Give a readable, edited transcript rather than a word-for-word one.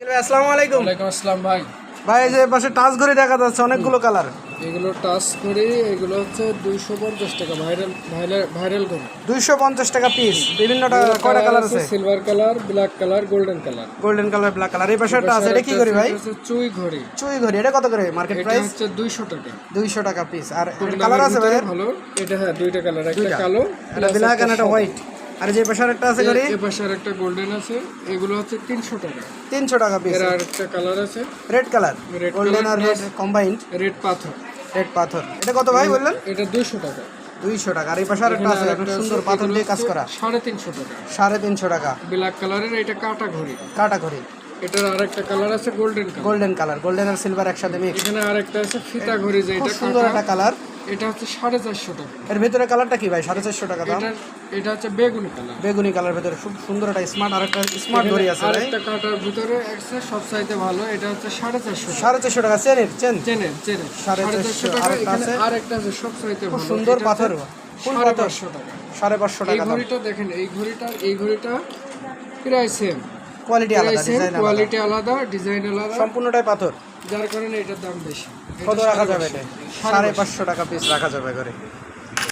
আসসালামু আলাইকুম। ওয়ালাইকুম আসসালাম ভাই। ভাই এই যে পাশে টাচ ঘড়ি দেখা যাচ্ছে অনেকগুলো কালার। এগুলো টাচ ঘড়ি, এগুলো হচ্ছে 250 টাকা। ভাইরাল ভাইরাল ভাইরাল ঘড়ি 250 টাকা পিস। বিভিন্ন কয়টা কালার আছে? Silver colour, black colour, golden colour. Golden colour, black colour. এই পাশেটা আছে, এটা কি ঘড়ি ভাই? এটা হচ্ছে চুই ঘড়ি। চুই ঘড়ি, এটা কত করে মার্কেট এটা প্রাইস? হচ্ছে 200 টাকা। 200 টাকা পিস। আর কম কালার দামের আছে ভাই? ভিতরে ভালো। এটা হ্যাঁ দুইটা কালার, একটা দুইটা। কালো, এটা ব্ল্যাক আর একটা হোয়াইট। আর যে পাশে আরেকটা আছে ঘড়ি, এই পাশে আরেকটা গোল্ডেন আছে। এগুলো হচ্ছে 300 টাকা। 300 টাকা পিস। এর আরেকটা কালার আছে রেড কালার, রেড গোল্ডেন আর রেড কম্বাইন্ড। রেড পাথর। রেড পাথর, এটা কত ভাই বললেন? এটা 200 টাকা। 200 টাকা। আর এই পাশে আরেকটা আছে, অনেক সুন্দর পাথর দিয়ে কাজ করা, 350 টাকা। 350 টাকা। ব্ল্যাক কালারের এটা কাটা ঘড়ি। কাটা ঘড়ি। এটার আরেকটা কালার আছে golden colour. Golden colour, golden আর সিলভার একসাথে মিক্স। এখানে আরেকটা আছে ফিতা ঘড়ি, খুব যেটা সুন্দর একটা কালার। এটা হচ্ছে 450 টাকা। এর ভিতরে কালারটা কি ভাই? 450 টাকা দাম। এটা হচ্ছে বেগুনি কালার। বেগুনি কালার ভিতরে খুব সুন্দর একটা স্মার্ট, আর একটা স্মার্ট ঘড়ি আছে ভাই। আরেকটা কাটার ভিতরে আছে সব চাইতে ভালো, এটা হচ্ছে 450 টাকা। 450 টাকা। চেনের চেন চেনেন চেনেন 450 টাকা। আরেকটা এখানে আছে আরেকটা আছে সব চাইতে খুব ভালো, সুন্দর এটা পাথর, ফুল পাথর। 550 টাকা। 550 এই টাকা দাম। ঘড়িটা দেখেন, এই ঘড়িটা প্রায় সেম, কোয়ালিটি আলাদা, ডিজাইন আলাদা, কোয়ালিটি আলাদা, ডিজাইন আলাদা, সম্পূর্ণটাই পাথর। যার কারণে এটার দাম বেশি। কত এটা রাখা যাবে? 550 এটা 550 টাকা পিস রাখা যাবে করে।